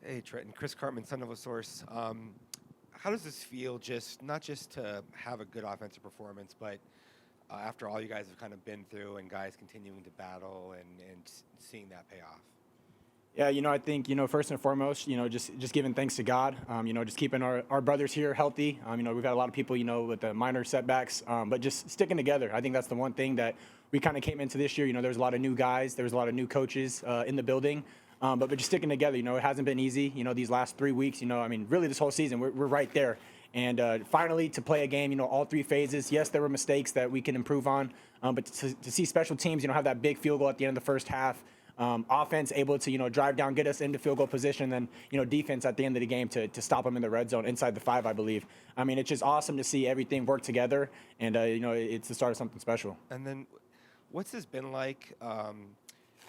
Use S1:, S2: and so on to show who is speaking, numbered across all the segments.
S1: Hey, Trenton. Chris Cartman, son of a source. How does this feel? Not just to have a good offensive performance, but after all you guys have kind of been through, and guys continuing to battle and seeing that pay off.
S2: Yeah, I think, first and foremost, just giving thanks to God, just keeping our brothers here healthy. We've got a lot of people, with the minor setbacks, but just sticking together. I think that's the one thing that we kind of came into this year. There's a lot of new guys, there's a lot of new coaches in the building, but just sticking together. It hasn't been easy. These last 3 weeks, really this whole season, we're right there. And finally, to play a game, all three phases. Yes, there were mistakes that we can improve on, but to see special teams, have that big field goal at the end of the first half. Offense able to drive down, get us into field goal position, then defense at the end of the game to stop them in the red zone inside the 5, I believe. It's just awesome to see everything work together, and it's the start of something special.
S1: And then, what's this been like?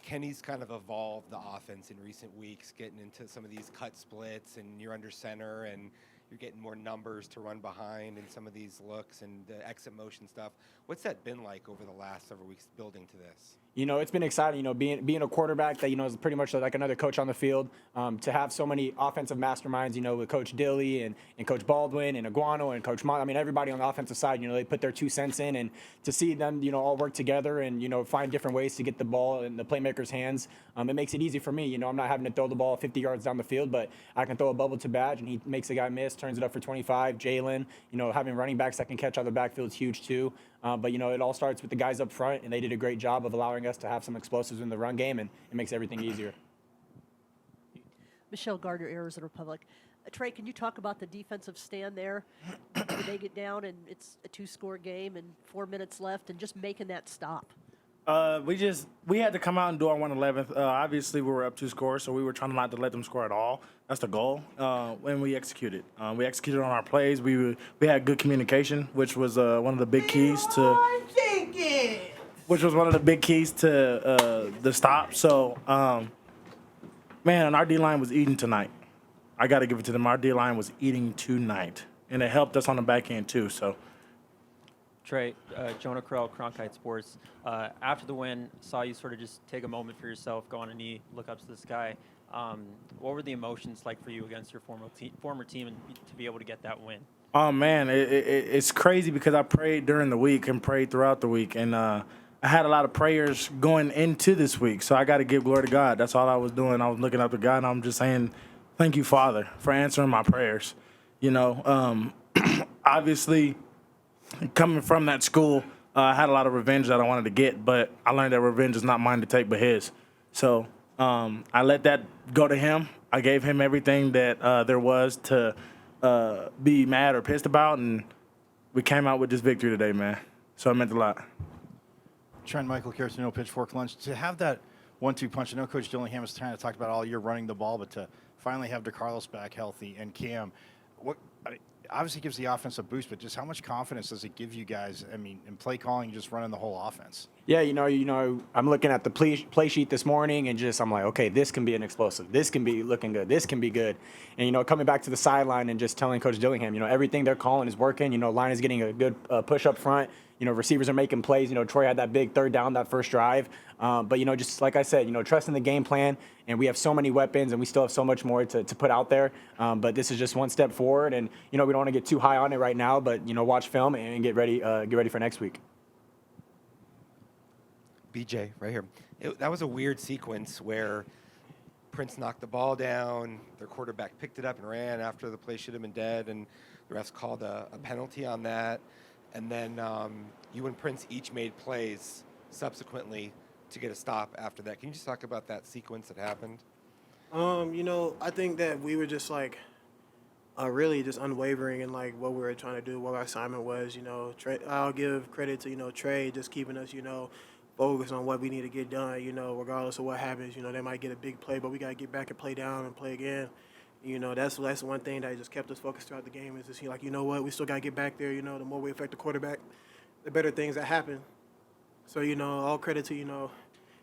S1: Kenny's kind of evolved the offense in recent weeks, getting into some of these cut splits, and you're under center, and you're getting more numbers to run behind in some of these looks and the exit motion stuff. What's that been like over the last several weeks building to this?
S2: It's been exciting, being a quarterback that, is pretty much like another coach on the field, to have so many offensive masterminds, with Coach Dilly and Coach Baldwin and Iguano and Coach Mon. Everybody on the offensive side, they put their 2 cents in, and to see them, all work together and, find different ways to get the ball in the playmaker's hands, it makes it easy for me. I'm not having to throw the ball 50 yards down the field, but I can throw a bubble to Badge, and he makes a guy miss, turns it up for 25. Jalen, having running backs that can catch out of the backfield is huge too. But, it all starts with the guys up front, and they did a great job of allowing us to have some explosives in the run game, and it makes everything easier.
S3: Michelle Gardner, Arizona Republic. Trey, can you talk about the defensive stand there? When they get down and it's a 2-score game and 4 minutes left, and just making that stop.
S4: We had to come out and do our 111th. Obviously, we were up 2 scores, so we were trying not to let them score at all. That's the goal. When we executed, on our plays. We had good communication, which was one of the big keys to. Which was one of the big keys to the stop. So, man, our D line was eating tonight. I got to give it to them. Our D line was eating tonight, and it helped us on the back end too. So.
S5: Trey, Jonah Krell, Cronkite Sports. After the win, saw you sort of just take a moment for yourself, go on a knee, look up to the sky. What were the emotions like for you against your former team and to be able to get that win?
S4: Oh, man, it's crazy because I prayed during the week and prayed throughout the week. And I had a lot of prayers going into this week, so I got to give glory to God. That's all I was doing. I was looking up to God, and I'm just saying, thank you, Father, for answering my prayers. Obviously – coming from that school, I had a lot of revenge that I wanted to get, but I learned that revenge is not mine to take but his. So I let that go to him. I gave him everything that there was to be mad or pissed about, and we came out with this victory today, man. So it meant a lot.
S6: Trent, Michael Carrasino, Pitchfork Lunch. To have that 1-2 punch, I know Coach Dillingham has kind of talked about all year running the ball, but to finally have DeCarlos back healthy and Cam, obviously gives the offense a boost, but just how much confidence does it give you guys, in play calling, just running the whole offense?
S2: Yeah, I'm looking at the play sheet this morning, and I'm like, okay, this can be an explosive. This can be looking good. This can be good. And, coming back to the sideline and just telling Coach Dillingham, everything they're calling is working. Line is getting a good push up front. Receivers are making plays. Troy had that big 3rd down, that first drive. But, just like I said, trusting the game plan. And we have so many weapons, and we still have so much more to put out there. But this is just one step forward. And, we don't want to get too high on it right now. But, watch film and get ready for next week.
S1: BJ, right here. That was a weird sequence where Prince knocked the ball down, their quarterback picked it up and ran after the play should have been dead, and the refs called a penalty on that. And then you and Prince each made plays subsequently to get a stop after that. Can you just talk about that sequence that happened?
S7: I think that we were just really just unwavering in what we were trying to do, what our assignment was. Trey, I'll give credit to Trey just keeping us focused on what we need to get done. Regardless of what happens, they might get a big play, but we got to get back and play down and play again. That's one thing that just kept us focused throughout the game is to see what, we still got to get back there. The more we affect the quarterback, the better things that happen. So all credit to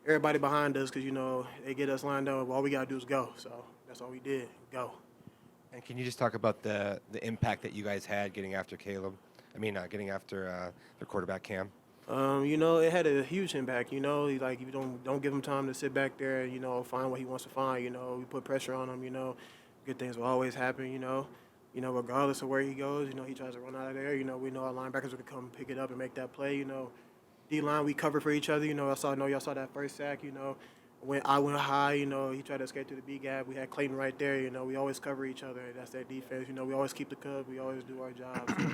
S7: everybody behind us because they get us lined up. All we got to do is go. So that's all we did, go.
S1: And can you just talk about the impact that you guys had getting after Caleb? Getting after their quarterback Cam.
S7: It had a huge impact. You don't give him time to sit back there and find what he wants to find. We put pressure on him. good things will always happen, you know. You know, regardless of where he goes, you know, he tries to run out of there. You know, we know our linebackers are going to come pick it up and make that play. You know, D-line, we cover for each other. You know, I know y'all saw that first sack, you know. When I went high, you know, he tried to escape through the B gap. We had Clayton right there, you know. We always cover each other. That's their defense. You know, we always keep the cub. We always do our job. So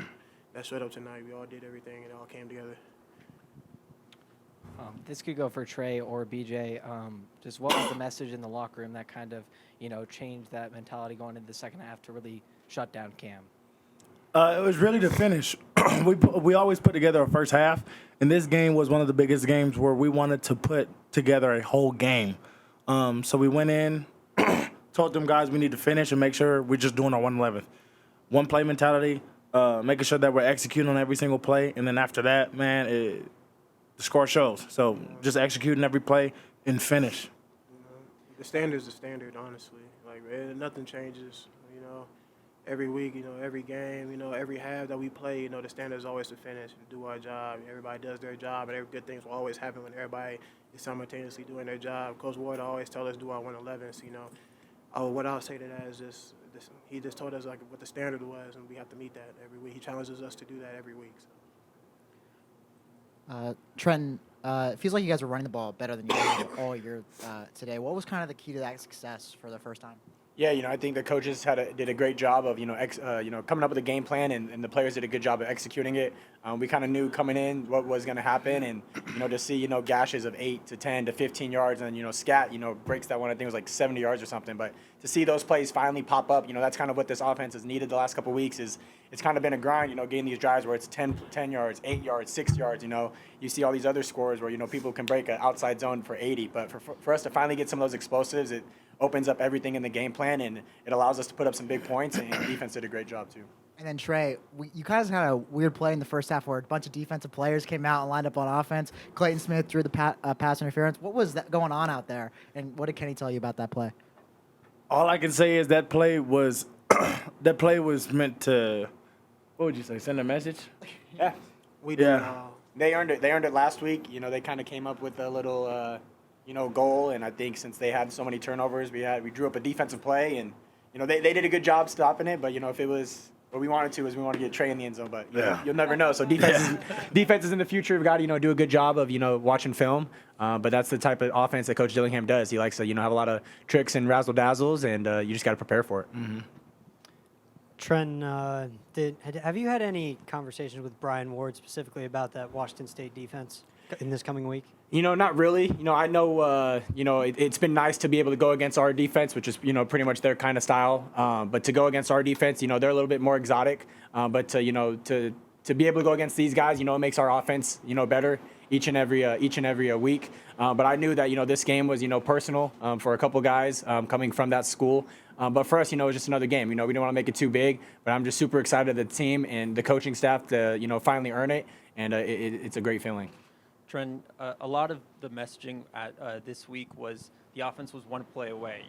S7: that showed up tonight. We all did everything. It all came together.
S8: This could go for Trey or BJ. Just what was the message in the locker room that kind of, changed that mentality going into the second half to really shut down Cam?
S4: It was really the finish. We always put together a first half, and this game was one of the biggest games where we wanted to put together a whole game. So we went in, told them guys we need to finish and make sure we're just doing our 111th. One play mentality, making sure that we're executing on every single play, and then after that, man, the score shows. So just executing every play and finish.
S7: The standard's the standard, honestly. Like, nothing changes, you know. Every week, you know, every game, you know, every half that we play, you know, the standard is always to finish and do our job. Everybody does their job, and every good things will always happen when everybody is simultaneously doing their job. Coach Ward always tell us do our 111s, you know. What I'll say to that is he just told us, like, what the standard was, and we have to meet that every week. He challenges us to do that every week. So.
S9: Trent, it feels like you guys are running the ball better than you have all year today. What was kind of the key to that success for the first time?
S2: Yeah, I think the coaches did a great job of, coming up with a game plan, and the players did a good job of executing it. We kind of knew coming in what was going to happen, and, to see, gashes of 8 to 10 to 15 yards, and then, Scat, breaks that one, I think it was like 70 yards or something. But to see those plays finally pop up, that's kind of what this offense has needed the last couple of weeks. It's kind of been a grind, getting these drives where it's 10 yards, 8 yards, 6 yards. You see all these other scores where, people can break an outside zone for 80. But for us to finally get some of those explosives, it opens up everything in the game plan, and it allows us to put up some big points, and the defense did a great job too.
S9: And then Trey, you guys had a weird play in the first half where a bunch of defensive players came out and lined up on offense. Clayton Smith threw the pass interference. What was that going on out there, and what did Kenny tell you about that play?
S4: All I can say is that play was meant to, what would you say, send a message?
S2: Yeah,
S7: We do it all.
S2: they earned it. They earned it last week. They kind of came up with a little, goal, and I think since they had so many turnovers, we drew up a defensive play, and they did a good job stopping it. But if it was what we wanted to get Trey in the end zone, but you'll never know. So defenses in the future, we've got to do a good job of watching film. But that's the type of offense that Coach Dillingham does. He likes to have a lot of tricks and razzle dazzles, and you just got to prepare for it.
S4: Mm-hmm.
S10: Trent, have you had any conversations with Brian Ward specifically about that Washington State defense in this coming week?
S2: Not really. I know, it's been nice to be able to go against our defense, which is, pretty much their kind of style. But to go against our defense, they're a little bit more exotic. But to be able to go against these guys, it makes our offense, better each and every week. But I knew that, this game was, personal for a couple guys coming from that school. But for us, it's just another game. We didn't want to make it too big. But I'm just super excited that the team and the coaching staff to, finally earn it. And it's a great feeling.
S5: Trent, a lot of the messaging this week was the offense was one play away.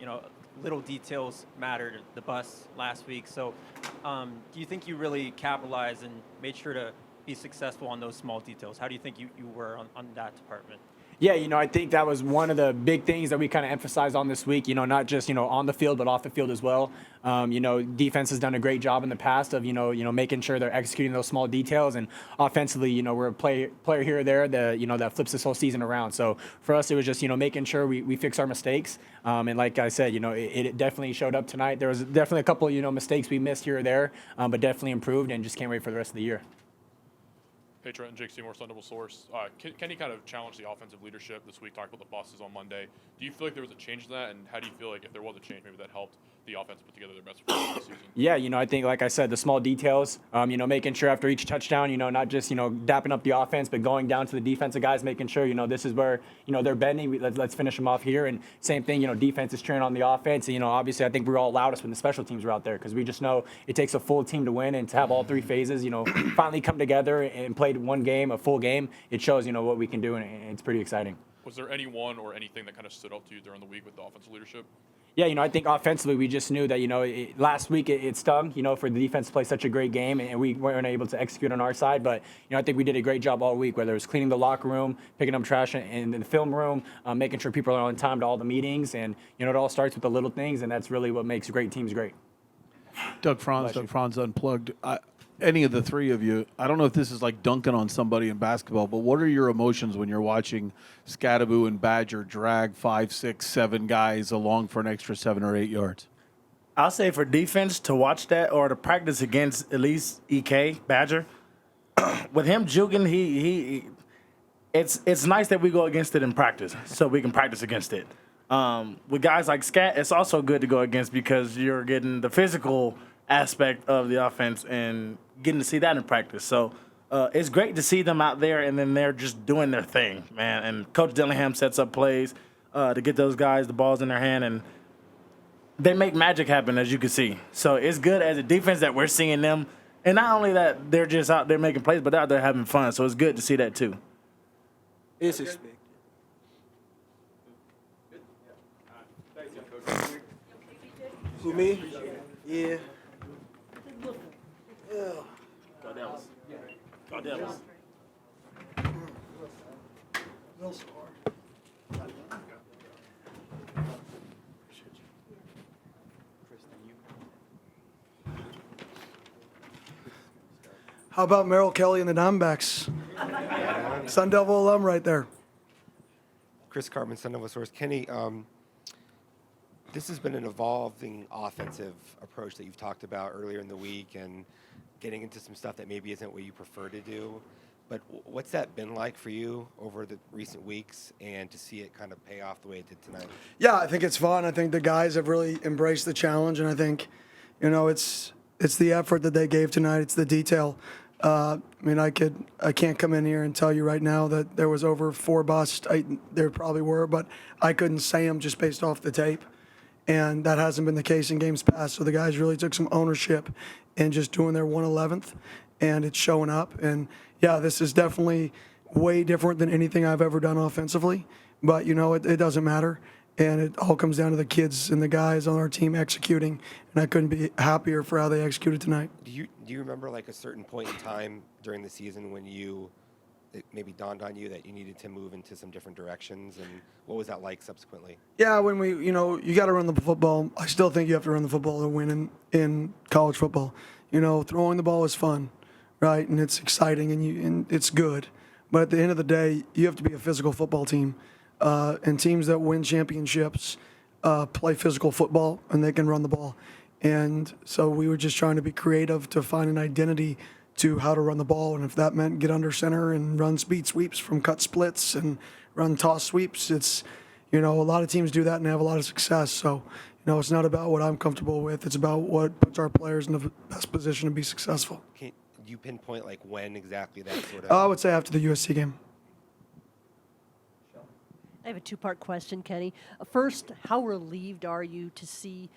S5: Little details mattered. The bus last week. So, do you think you really capitalized and made sure to be successful on those small details? How do you think you were on that department?
S2: Yeah, I think that was one of the big things that we kind of emphasized on this week, not just, on the field, but off the field as well. Defense has done a great job in the past of, making sure they're executing those small details. And offensively, we're a player here or there that, that flips this whole season around. So for us, it was just, making sure we fix our mistakes. And like I said, it definitely showed up tonight. There was definitely a couple, mistakes we missed here or there, but definitely improved and just can't wait for the rest of the year.
S11: Hey, Trent and Jake Seymour, Sun Devil Source. Kenny kind of challenged the offensive leadership this week, talked about the buses on Monday. Do you feel like there was a change in that, and how do you feel like if there was a change, maybe that helped the offense put together their best performance this season?
S2: Yeah, I think, like I said, the small details, making sure after each touchdown, not just, dapping up the offense, but going down to the defensive guys, making sure, this is where, they're bending. Let's finish them off here. And same thing, defense is cheering on the offense. And, obviously, I think we were all loudest when the special teams were out there because we just know it takes a full team to win, and to have all three phases, finally come together and played one game, a full game, it shows, what we can do, and it's pretty exciting.
S11: Was there anyone or anything that kind of stood out to you during the week with the offensive leadership?
S2: Yeah, I think offensively we just knew that, last week it stung, for the defense to play such a great game, and we weren't able to execute on our side. But, I think we did a great job all week, whether it was cleaning the locker room, picking up trash in the film room, making sure people are on time to all the meetings. And, it all starts with the little things, and that's really what makes great teams great.
S12: Doug Franz Unplugged. Any of the three of you, I don't know if this is like dunking on somebody in basketball, but what are your emotions when you're watching Scadaboo and Badger drag 5, 6, 7 guys along for an extra 7 or 8 yards?
S4: I'll say for defense to watch that or to practice against at least EK Badger, with him juking, it's nice that we go against it in practice so we can practice against it. With guys like Scat, it's also good to go against because you're getting the physical aspect of the offense and getting to see that in practice. So it's great to see them out there, and then they're just doing their thing, man. And Coach Dillingham sets up plays to get those guys the balls in their hand, and they make magic happen, as you can see. So it's good as a defense that we're seeing them. And not only that, they're just out there making plays, but they're out there having fun. So it's good to see that, too.
S7: It's expected. Who, me? Yeah.
S13: How about Merrill Kelly and the Diamondbacks? Sun Devil alum right there.
S1: Chris Cartman, Son of a Source. Kenny, this has been an evolving offensive approach that you've talked about earlier in the week and getting into some stuff that maybe isn't what you prefer to do. But what's that been like for you over the recent weeks and to see it kind of pay off the way it did tonight?
S13: Yeah, I think it's fun. I think the guys have really embraced the challenge, and I think, it's the effort that they gave tonight. It's the detail. I can't come in here and tell you right now that there was over 4 busts. There probably were, but I couldn't say them just based off the tape. And that hasn't been the case in games past. So the guys really took some ownership in just doing their 1/11th, and it's showing up. And yeah, this is definitely way different than anything I've ever done offensively. But it doesn't matter. And it all comes down to the kids and the guys on our team executing. And I couldn't be happier for how they executed tonight.
S1: Do you remember like a certain point in time during the season when it maybe dawned on you that you needed to move into some different directions, and what was that like subsequently?
S13: Yeah, when you got to run the football. I still think you have to run the football to win in college football. Throwing the ball is fun, right? And it's exciting and it's good. But at the end of the day, you have to be a physical football team. And teams that win championships play physical football, and they can run the ball. And so we were just trying to be creative to find an identity to how to run the ball. And if that meant get under center and run speed sweeps from cut splits and run toss sweeps, it's, a lot of teams do that and have a lot of success. So, it's not about what I'm comfortable with. It's about what puts our players in the best position to be successful.
S1: Can you pinpoint like when exactly that sort of?
S13: I would say after the USC game.
S3: I have a 2-part question, Kenny. First, how relieved are you to see,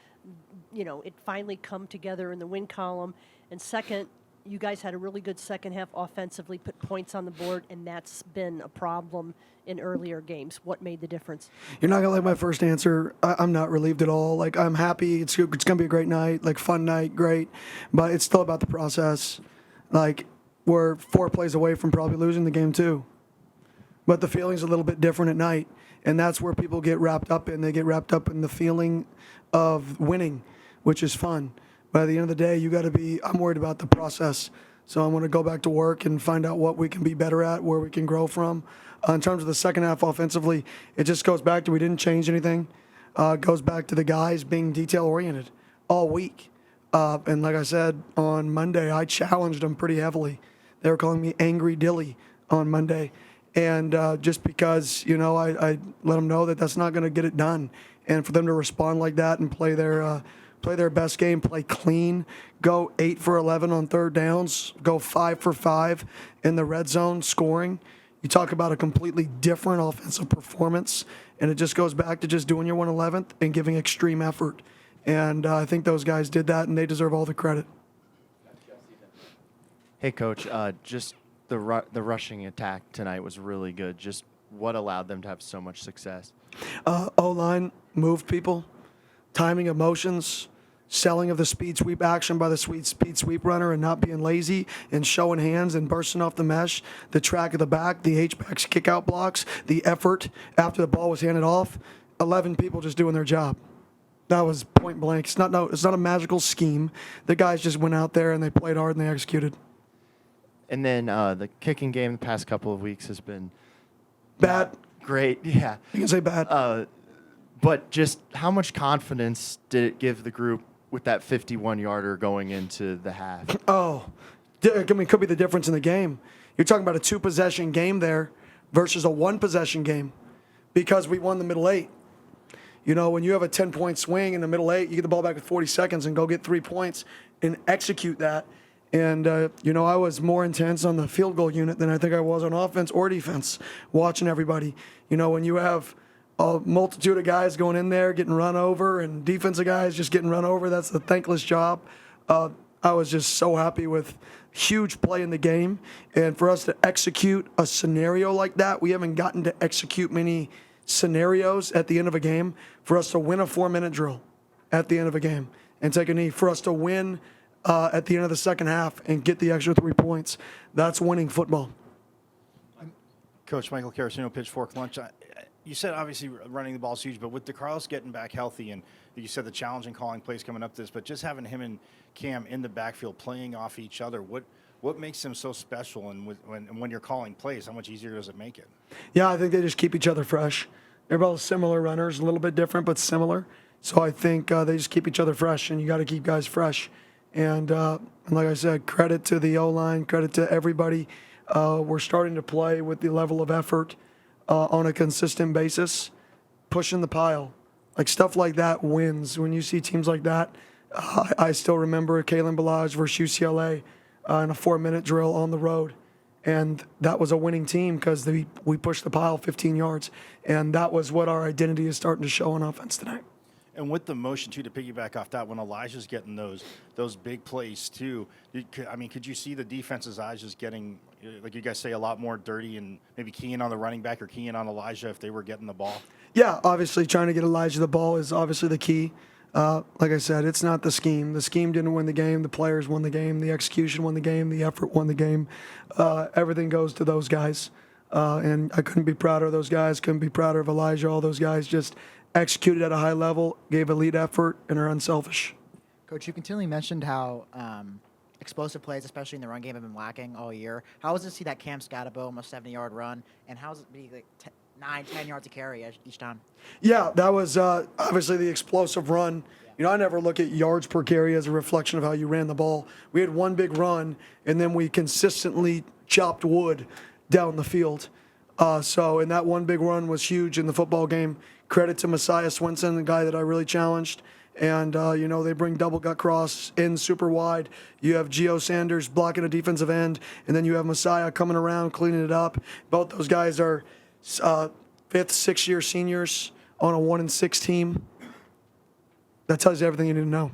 S3: it finally come together in the win column? And second, you guys had a really good second half offensively, put points on the board, and that's been a problem in earlier games. What made the difference?
S13: You're not going to like my first answer. I'm not relieved at all. Like, I'm happy. It's going to be a great night, like fun night, great. But it's still about the process. Like, we're 4 plays away from probably losing the game too. But the feeling's a little bit different at night. And that's where people get wrapped up in. They get wrapped up in the feeling of winning, which is fun. But at the end of the day, I'm worried about the process. So I'm going to go back to work and find out what we can be better at, where we can grow from. In terms of the second half offensively, it just goes back to we didn't change anything. It goes back to the guys being detail-oriented all week. And like I said, on Monday, I challenged them pretty heavily. They were calling me Angry Dilly on Monday. And just because, I let them know that that's not going to get it done. And for them to respond like that and play their best game, play clean, go 8 for 11 on third downs, go 5 for 5 in the red zone scoring. You talk about a completely different offensive performance, and it just goes back to just doing your 1/11th and giving extreme effort. And I think those guys did that, and they deserve all the credit.
S14: Hey, Coach, just the rushing attack tonight was really good. Just what allowed them to have so much success?
S13: O-line moved people. timing of motions, selling of the speed sweep action by the speed sweep runner and not being lazy and showing hands and bursting off the mesh, the track of the back, the H-backs kick out blocks, the effort after the ball was handed off. 11 people just doing their job. That was point blank. It's not a magical scheme. The guys just went out there and they played hard and they executed.
S14: And then the kicking game the past couple of weeks has been
S13: Bad.
S14: great. Yeah.
S13: You can say bad.
S14: But just how much confidence did it give the group with that 51-yarder going into the half?
S13: Could be the difference in the game. You're talking about a 2-possession game there versus a 1-possession game because we won the middle 8. You know, when you have a 10-point swing in the middle 8, you get the ball back with 40 seconds and go get 3 points and execute that. And, I was more intense on the field goal unit than I think I was on offense or defense, watching everybody. You know, when you have a multitude of guys going in there getting run over and defensive guys just getting run over, that's a thankless job. I was just so happy with huge play in the game. And for us to execute a scenario like that, we haven't gotten to execute many scenarios at the end of a game. For us to win a 4-minute drill at the end of a game and take a knee, for us to win at the end of the second half and get the extra 3 points, that's winning football.
S6: Coach Michael Carasino, Pitchfork Lunch. You said obviously running the ball is huge, but with DeCarlos getting back healthy and you said the challenge in calling plays coming up this, but just having him and Cam in the backfield playing off each other, what makes them so special? And when you're calling plays, how much easier does it make it?
S13: Yeah, I think they just keep each other fresh. They're both similar runners, a little bit different, but similar. So I think they just keep each other fresh, and you got to keep guys fresh. And like I said, credit to the O-line, credit to everybody. We're starting to play with the level of effort on a consistent basis, pushing the pile. Like stuff like that wins. When you see teams like that, I still remember Kalen Ballage versus UCLA in a 4-minute drill on the road. And that was a winning team because we pushed the pile 15 yards. And that was what our identity is starting to show on offense tonight.
S6: And with the motion, too, to piggyback off that, when Elijah's getting those big plays, too, could you see the defense's eyes just getting, like you guys say, a lot more dirty and maybe keying on the running back or keying on Elijah if they were getting the ball?
S13: Yeah, obviously trying to get Elijah the ball is obviously the key. Like I said, it's not the scheme. The scheme didn't win the game. The players won the game. The execution won the game. The effort won the game. Everything goes to those guys. And I couldn't be prouder of those guys. Couldn't be prouder of Elijah. All those guys just executed at a high level, gave elite effort, and are unselfish.
S9: Coach, you continually mentioned how explosive plays, especially in the run game, have been lacking all year. How was it to see that Cam Scotabo almost 70-yard run, and how was it be like 9-10 yards to carry each time?
S13: Yeah, that was obviously the explosive run. You know, I never look at yards per carry as a reflection of how you ran the ball. We had one big run, and then we consistently chopped wood down the field. And that one big run was huge in the football game. Credit to Messiah Swinson, the guy that I really challenged. And, they bring double gut cross in super wide. You have Gio Sanders blocking a defensive end, and then you have Messiah coming around, cleaning it up. Both those guys are 5th, 6th-year seniors on a 1-6 team. That tells you everything you need to know.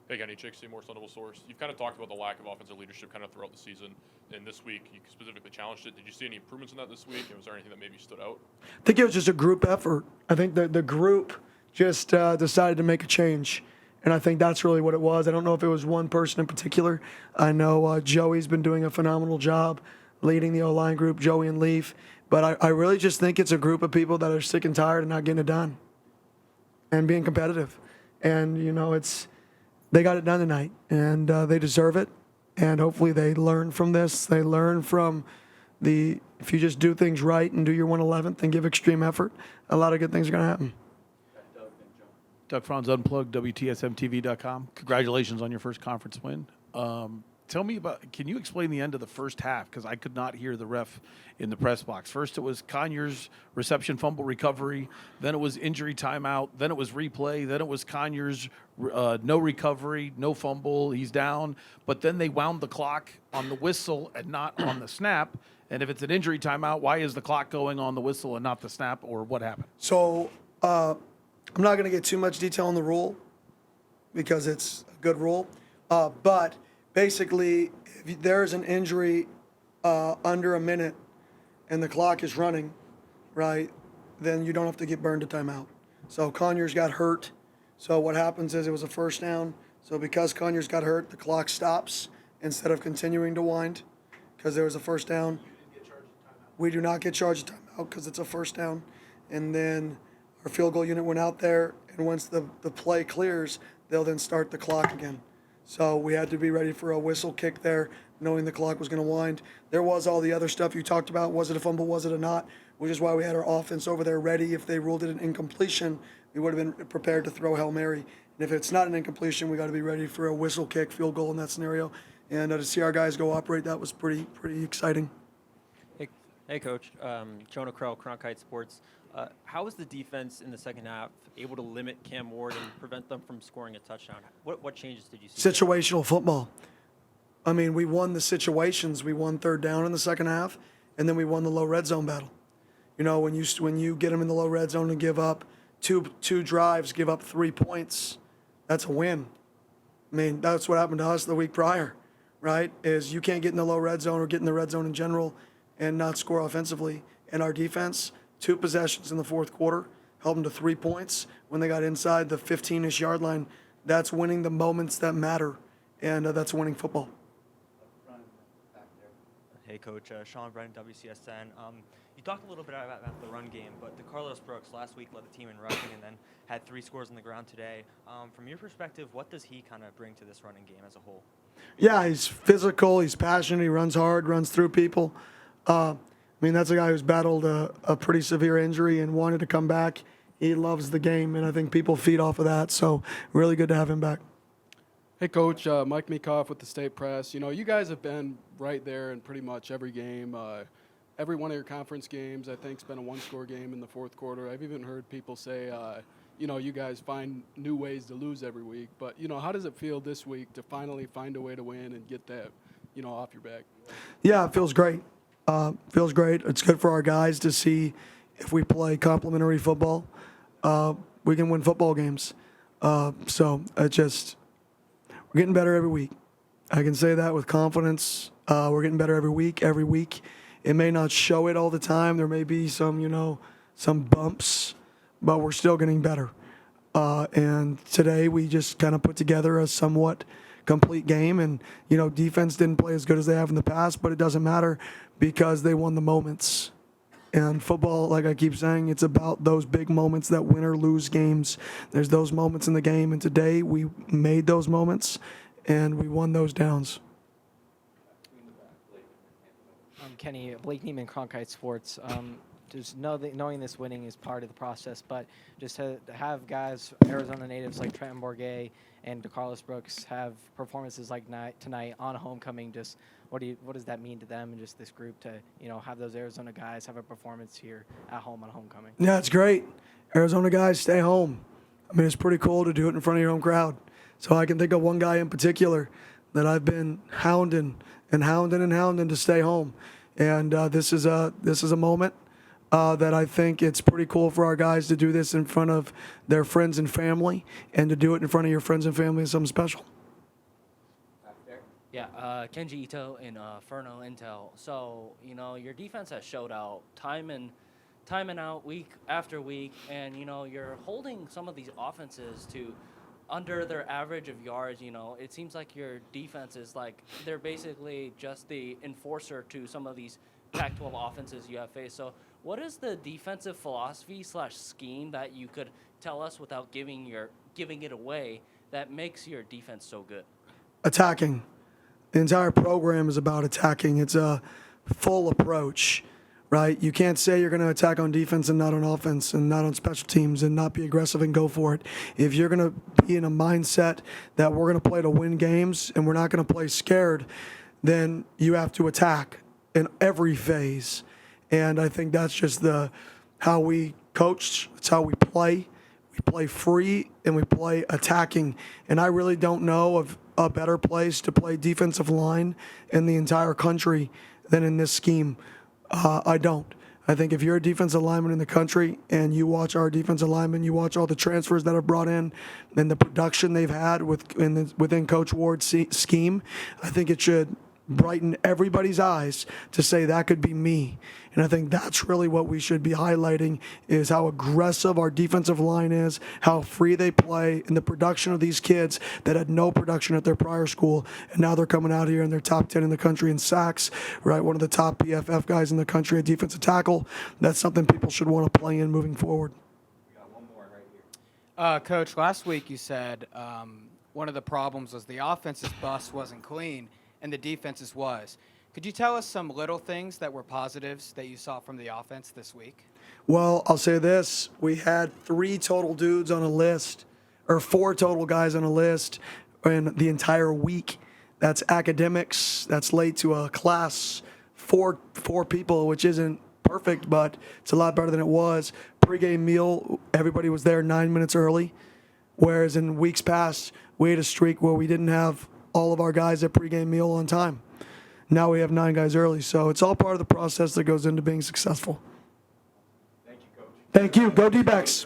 S11: Hey, Kenny, Jake Seymour, Thunderbolt Source. You've kind of talked about the lack of offensive leadership kind of throughout the season. And this week, you specifically challenged it. Did you see any improvements in that this week? And was there anything that maybe stood out?
S13: I think it was just a group effort. I think the group just decided to make a change. And I think that's really what it was. I don't know if it was one person in particular. I know Joey's been doing a phenomenal job leading the O-line group, Joey and Leaf. But I really just think it's a group of people that are sick and tired of not getting it done and being competitive. And, they got it done tonight, and they deserve it. And hopefully they learn from this. They learn from if you just do things right and do your 111th and give extreme effort, a lot of good things are going to happen.
S12: Doug Franz Unplugged, WTSMTV.com. Congratulations on your first conference win. Tell me can you explain the end of the first half? Because I could not hear the ref in the press box. First it was Conyers' reception fumble recovery. Then it was injury timeout. Then it was replay. Then it was Conyers' no recovery, no fumble. He's down. But then they wound the clock on the whistle and not on the snap. And if it's an injury timeout, why is the clock going on the whistle and not the snap, or what happened?
S13: So I'm not going to get too much detail on the rule because it's a good rule. But basically, if there's an injury under a minute and the clock is running, right, then you don't have to get burned a timeout. So Conyers got hurt. So what happens is it was a first down. So because Conyers got hurt, the clock stops instead of continuing to wind because there was a first down. We do not get charged a timeout because it's a first down. And then our field goal unit went out there, and once the play clears, they'll then start the clock again. So we had to be ready for a whistle kick there, knowing the clock was going to wind. There was all the other stuff you talked about. Was it a fumble? Was it a not? Which is why we had our offense over there ready. If they ruled it an incompletion, we would have been prepared to throw Hail Mary. And if it's not an incompletion, we got to be ready for a whistle kick, field goal in that scenario. And to see our guys go operate, that was pretty exciting.
S5: Hey, Coach. Jonah Krell, Cronkite Sports. How was the defense in the second half able to limit Cam Ward and prevent them from scoring a touchdown? What changes did you see?
S13: Situational football. I mean, we won the situations. We won third down in the second half, and then we won the low red zone battle. You know, when you get them in the low red zone and give up two drives, give up 3 points, that's a win. I mean, that's what happened to us the week prior, right? Is you can't get in the low red zone or get in the red zone in general and not score offensively. And our defense, 2 possessions in the fourth quarter, held them to 3 points. When they got inside the 15-ish yard line, that's winning the moments that matter, and that's winning football.
S15: Hey, Coach. Sean Brennan, WCSN. You talked a little bit about the run game, but DeCarlos Brooks last week led the team in rushing and then had 3 scores on the ground today. From your perspective, what does he kind of bring to this running game as a whole?
S13: Yeah, he's physical, he's passionate, he runs hard, runs through people. I mean, that's a guy who's battled a pretty severe injury and wanted to come back. He loves the game, and I think people feed off of that, so really good to have him back.
S16: Hey, Coach. Mike Meekoff with the State Press. You know, you guys have been right there in pretty much every game. Every one of your conference games, I think, has been a one-score game in the fourth quarter. I've even heard people say, you guys find new ways to lose every week. But, how does it feel this week to finally find a way to win and get that, off your back?
S13: Yeah, it feels great. Feels great. It's good for our guys to see if we play complementary football, we can win football games. So we're getting better every week. I can say that with confidence. We're getting better every week. Every week, it may not show it all the time. There may be some bumps, but we're still getting better. And today we just kind of put together a somewhat complete game. And, defense didn't play as good as they have in the past, but it doesn't matter because they won the moments. And football, like I keep saying, it's about those big moments that win or lose games. There's those moments in the game, and today we made those moments, and we won those downs.
S8: Kenny, Blake Neiman, Cronkite Sports. Just knowing this winning is part of the process, but just to have guys, Arizona natives like Trenton Bourguet and DeCarlos Brooks have performances like tonight on homecoming, just what does that mean to them and just this group to have those Arizona guys have a performance here at home on homecoming?
S13: Yeah, it's great. Arizona guys, stay home. I mean, it's pretty cool to do it in front of your own crowd. So I can think of one guy in particular that I've been hounding to stay home. And this is a moment that I think it's pretty cool for our guys to do this in front of their friends and family, and to do it in front of your friends and family is something special.
S17: Yeah, Kenji Ito in Furno Intel. So, your defense has showed out time and out week after week, and, you're holding some of these offenses to under their average of yards. It seems like your defense is like they're basically just the enforcer to some of these Pac-12 offenses you have faced. So what is the defensive philosophy / scheme that you could tell us without giving it away that makes your defense so good?
S13: Attacking. The entire program is about attacking. It's a full approach, right? You can't say you're going to attack on defense and not on offense and not on special teams and not be aggressive and go for it. If you're going to be in a mindset that we're going to play to win games and we're not going to play scared, then you have to attack in every phase. And I think that's just how we coach. It's how we play. We play free and we play attacking. And I really don't know of a better place to play defensive line in the entire country than in this scheme. I don't. I think if you're a defensive lineman in the country and you watch our defensive linemen, you watch all the transfers that have brought in and the production they've had within Coach Ward's scheme, I think it should brighten everybody's eyes to say that could be me. And I think that's really what we should be highlighting is how aggressive our defensive line is, how free they play, and the production of these kids that had no production at their prior school. And now they're coming out here and they're top 10 in the country in sacks, right? One of the top PFF guys in the country at defensive tackle. That's something people should want to play in moving forward.
S18: Coach, last week you said one of the problems was the offense's bus wasn't clean and the defense's was. Could you tell us some little things that were positives that you saw from the offense this week?
S13: Well, I'll say this. We had 3 total dudes on a list, or 4 total guys on a list in the entire week. That's academics. That's late to a class. Four people, which isn't perfect, but it's a lot better than it was. Pre-game meal, everybody was there 9 minutes early, whereas in weeks past, we had a streak where we didn't have all of our guys at pre-game meal on time. Now we have 9 guys early, so it's all part of the process that goes into being successful. Thank you, Coach. Thank you. Go D-backs.